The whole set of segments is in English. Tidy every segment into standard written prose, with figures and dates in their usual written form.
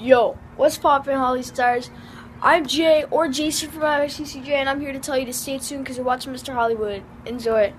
Yo, what's poppin', Holly Stars? I'm Jay, or JC from ICCJ, and I'm here to tell you to stay tuned because you're watching Mr. Hollywood. Enjoy.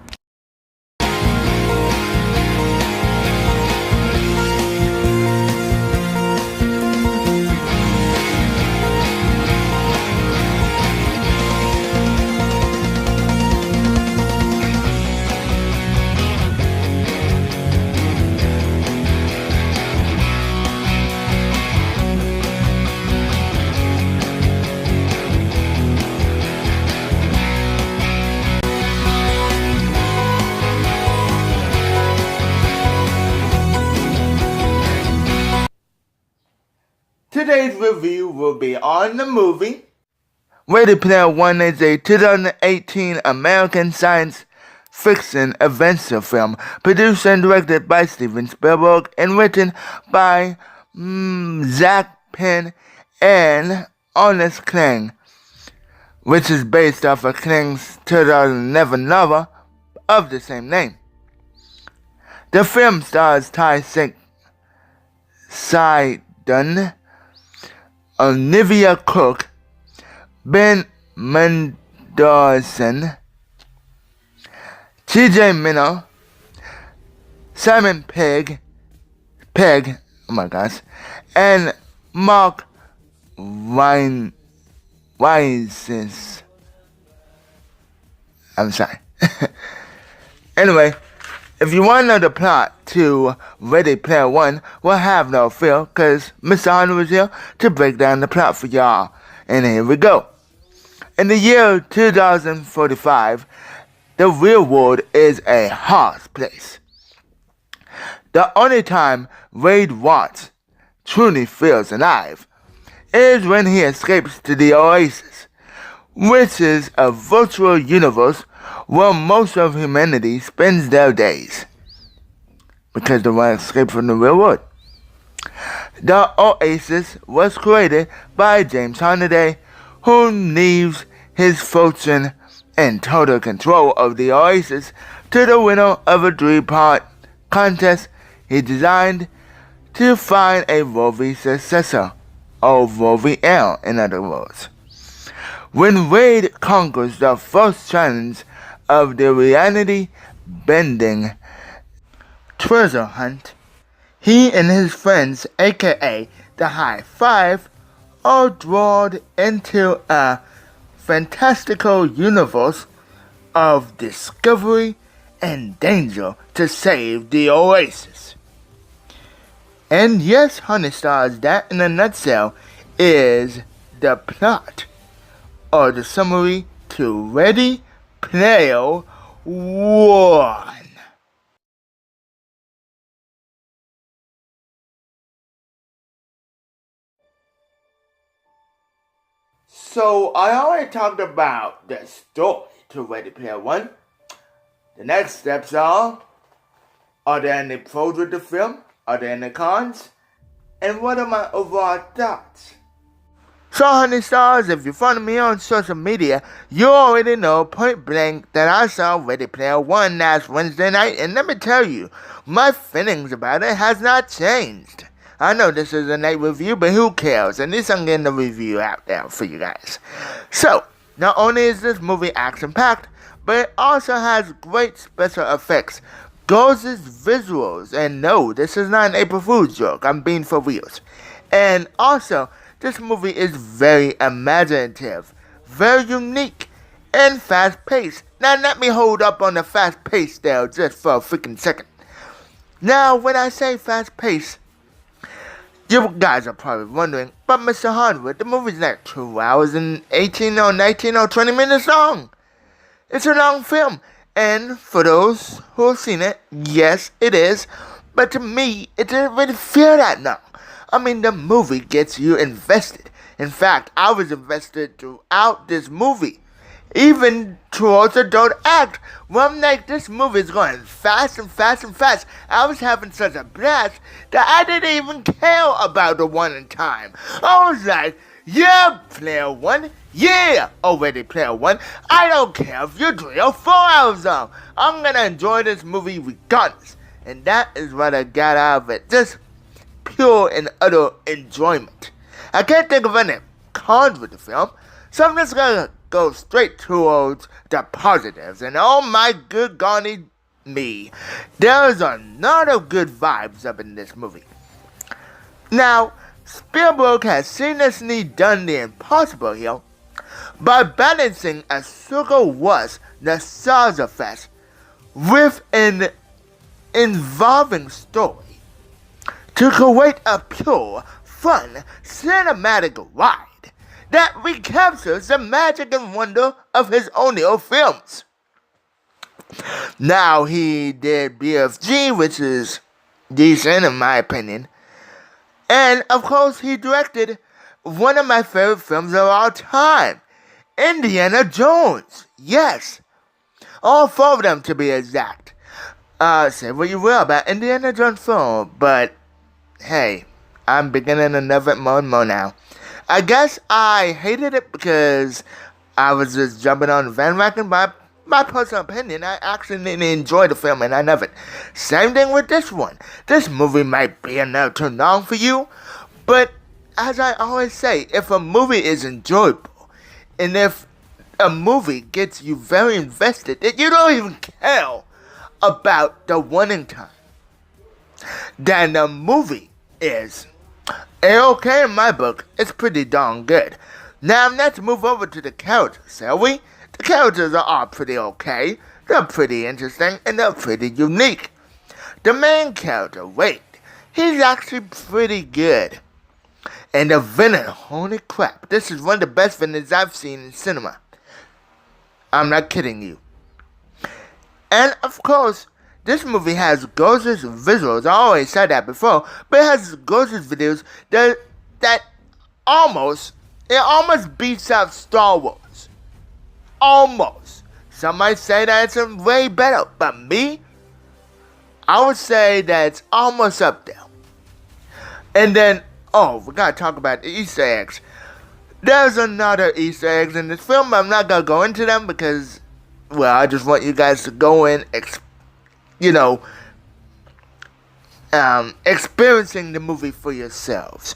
Today's review will be on the movie. Ready Player One is a 2018 American science fiction adventure film produced and directed by Steven Spielberg and written by Zach Penn and Honest Kling, which is based off of Kling's 2011 novel of the same name. The film stars Ty Sidon, Olivia Cook, Ben Mendelsohn, TJ Minow, Simon Pegg, oh my gosh, and Mark Weises. I'm sorry. Anyway, if you want to know the plot to Ready Player One, we'll have no fear, because Mr. Hunter was here to break down the plot for y'all. And here we go. In the year 2045, the real world is a harsh place. The only time Wade Watts truly feels alive is when he escapes to the Oasis, which is a virtual universe where most of humanity spends their days, because they want to escape from the real world. The Oasis was created by James Holiday, who leaves his fortune and total control of the Oasis to the winner of a 3-part contest he designed to find a worthy successor, or worthy heir in other words. When Wade conquers the first challenge of the reality-bending treasure hunt, he and his friends, aka the High Five, are drawn into a fantastical universe of discovery and danger to save the Oasis. And yes, honey stars, that in a nutshell is the plot, or the summary to Ready Player One. So I already talked about the story to Ready Player One. The next steps are there any pros with the film? Are there any cons? And what are my overall thoughts? So honey stars, if you follow me on social media, you already know point blank that I saw Ready Player One last Wednesday night, and let me tell you, my feelings about it has not changed. I know this is a night review, but who cares? At least I'm getting the review out there for you guys. So, not only is this movie action-packed, but it also has great special effects, gorgeous visuals, and no, this is not an April Fool's joke, I'm being for reals. And also, this movie is very imaginative, very unique, and fast-paced. Now let me hold up on the fast-paced there just for a freaking second. Now, when I say fast-paced, you guys are probably wondering, but Mr. Hollywood, the movie's like 2 hours and 18 or 19 or 20 minutes long. It's a long film, and for those who have seen it, yes, it is, but to me, it didn't really feel that long. I mean, the movie gets you invested. In fact, I was invested throughout this movie, even towards the third act, where I'm like, this movie is going fast and fast and fast. I was having such a blast that I didn't even care about the one in time. I was like, yeah, Player One, yeah, already Player One. I don't care if you're 3 or 4 hours long. I'm gonna enjoy this movie regardless. And that is what I got out of it. Just pure and utter enjoyment. I can't think of any cons with the film, so I'm just gonna go straight towards the positives. And oh my good golly me, there's a lot of good vibes up in this movie. Now, Spielberg has seamlessly done the impossible here by balancing a circle-was nostalgia fest with an involving story to create a pure, fun, cinematic ride that recaptures the magic and wonder of his earlier films. Now, he did BFG, which is decent in my opinion, and of course he directed one of my favorite films of all time, Indiana Jones. Yes, all four of them to be exact. Say what you will about Indiana Jones film, but hey, I'm beginning to love it more and more now. I guess I hated it because I was just jumping on the bandwagon, but my personal opinion, I actually didn't enjoy the film and I love it. Same thing with this one. This movie might be a little too long for you, but as I always say, if a movie is enjoyable, and if a movie gets you very invested, that you don't even care about the running time, then the movie is okay in my book. It's pretty darn good. Now let's move over to the characters, shall we? The characters are all pretty okay. They're pretty interesting and they're pretty unique. The main character, Wade, he's actually pretty good. And the villain, holy crap, this is one of the best villains I've seen in cinema. I'm not kidding you. And of course, this movie has gorgeous visuals. I always said that before, but it has gorgeous videos that almost beats out Star Wars. Almost. Some might say that it's way better, but me, I would say that it's almost up there. And then, we gotta talk about the Easter eggs. There's another Easter eggs in this film, but I'm not gonna go into them because, well, I just want you guys to go in, experiencing the movie for yourselves.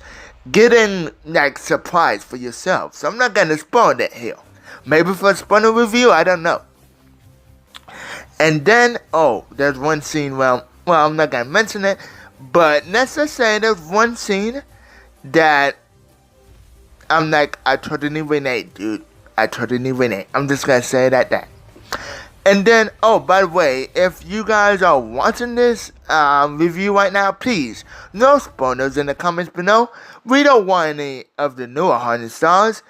Getting, surprised for yourselves. So I'm not gonna spoil it here. Maybe for a spoiler review, I don't know. And then, there's one scene, well, I'm not gonna mention it, but let's just say there's one scene that I'm like, I totally relate, dude. I totally relate. I'm just gonna say that. And then, by the way, if you guys are watching this review right now, please, no spoilers in the comments below. We don't want any of the newer Haunted Stars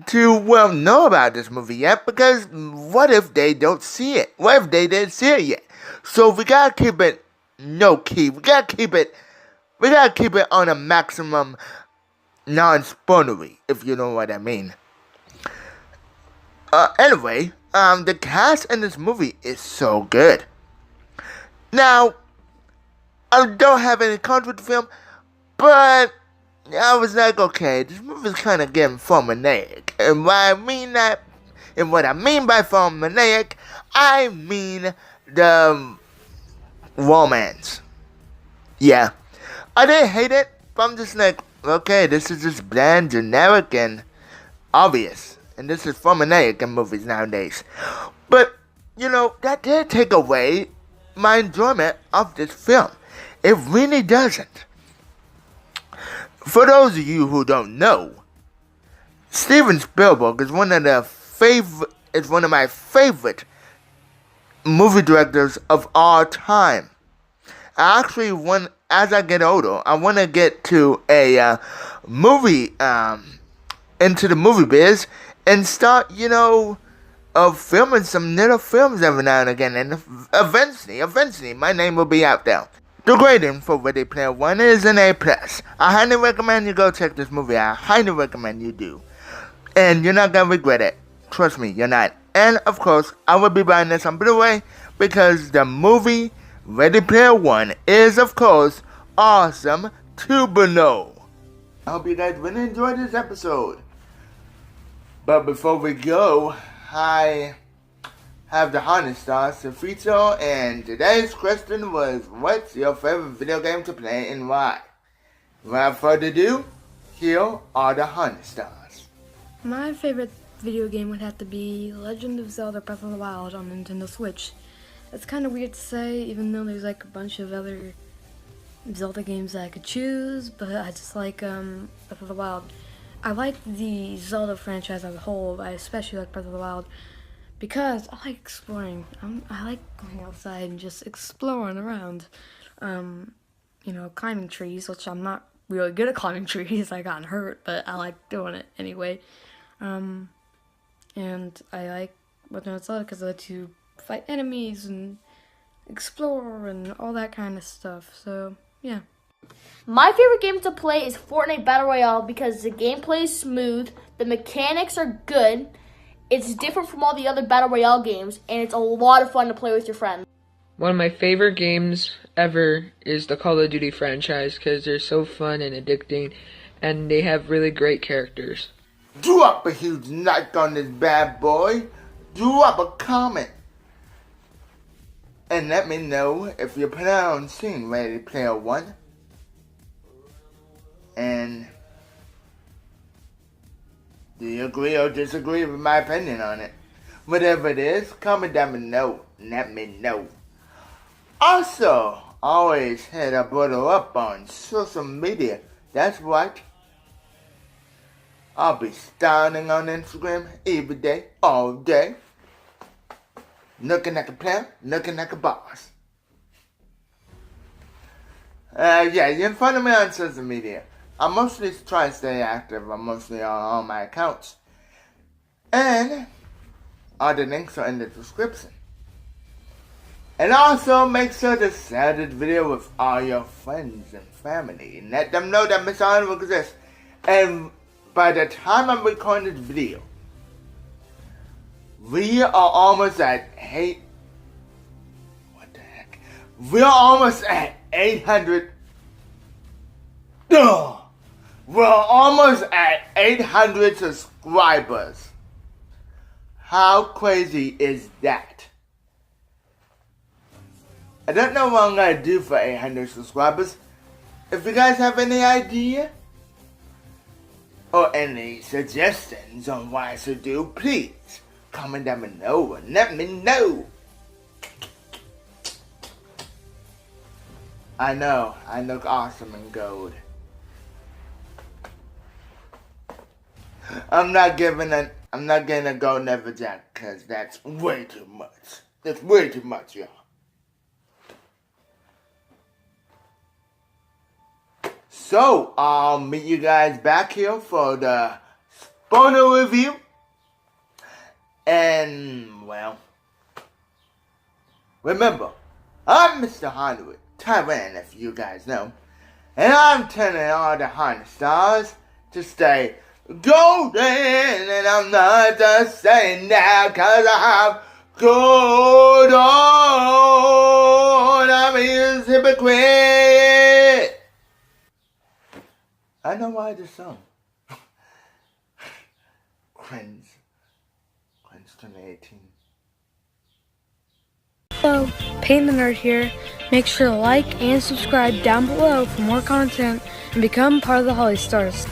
to, know about this movie yet, because what if they don't see it? What if they didn't see it yet? So we gotta keep it low-key. We gotta keep it on a maximum non-spoilery, if you know what I mean. Anyway, the cast in this movie is so good. Now, I don't have any cons with the film, but I was like, okay, this movie's kind of getting formulaic. And what I mean by formulaic, I mean the romance. Yeah, I didn't hate it, but I'm just like, okay, this is just bland, generic, and obvious. And this is formulaic in movies nowadays. But, that did take away my enjoyment of this film. It really doesn't. For those of you who don't know, Steven Spielberg is one of my favorite movie directors of all time. I actually as I get older, I want to get to a movie, into the movie biz and start, filming some little films every now and again. And eventually, my name will be out there. The grading for Ready Player One is an A+. I highly recommend you go check this movie out. I highly recommend you do. And you're not gonna regret it. Trust me, you're not. And of course, I will be buying this on Blu-ray because the movie Ready Player One is, of course, awesome to below. I hope you guys really enjoyed this episode. But before we go, I have the Haunted Stars to feature, and today's question was, what's your favorite video game to play and why? Without further ado, Here are the Honey Stars. My favorite video game would have to be Legend of Zelda Breath of the Wild on Nintendo Switch. It's kind of weird to say, even though there's like a bunch of other Zelda games that I could choose, but I just like Breath of the Wild. I like the Zelda franchise as a whole, but I especially like Breath of the Wild because I like exploring. I like going outside and just exploring around. Climbing trees, which I'm not really good at climbing trees. I got hurt, but I like doing it anyway. And I like Legend of Zelda because I like to fight enemies and explore and all that kind of stuff. So, yeah. My favorite game to play is Fortnite Battle Royale because the gameplay is smooth, the mechanics are good, it's different from all the other Battle Royale games, and it's a lot of fun to play with your friends. One of my favorite games ever is the Call of Duty franchise because they're so fun and addicting, and they have really great characters. Drop a huge like on this bad boy. Drop a comment. And let me know if you're planning on seeing Ready Player One. And do you agree or disagree with my opinion on it? Whatever it is, comment down below and let me know. Also, always hit a brother up on social media. That's right. I'll be starting on Instagram every day, all day. Looking like a player, looking like a boss. You can follow me on social media. I mostly try to stay active. I'm mostly on all my accounts. And all the links are in the description. And also make sure to share this video with all your friends and family. And let them know that Mr. Hollywood exists. And by the time I'm recording this video, we are almost at We are almost at 800. We're almost at 800 subscribers. How crazy is that? I don't know what I'm gonna do for 800 subscribers. If you guys have any idea or any suggestions on what I should do, please comment down below and let me know. I know, I look awesome in gold. I'm not getting a gold Neverjack because that's way too much. That's way too much, y'all. So, I'll meet you guys back here for the spoiler review. And, well, remember, I'm Mr. Hollywood, Taiwan, if you guys know. And I'm telling all the Honey Stars to stay golden. And I'm not just saying that because I have gold on. I'm a hypocrite. I know why this song. Cringe 2018. Hello, Payne the Nerd here. Make sure to like and subscribe down below for more content and become part of the Holly Stars.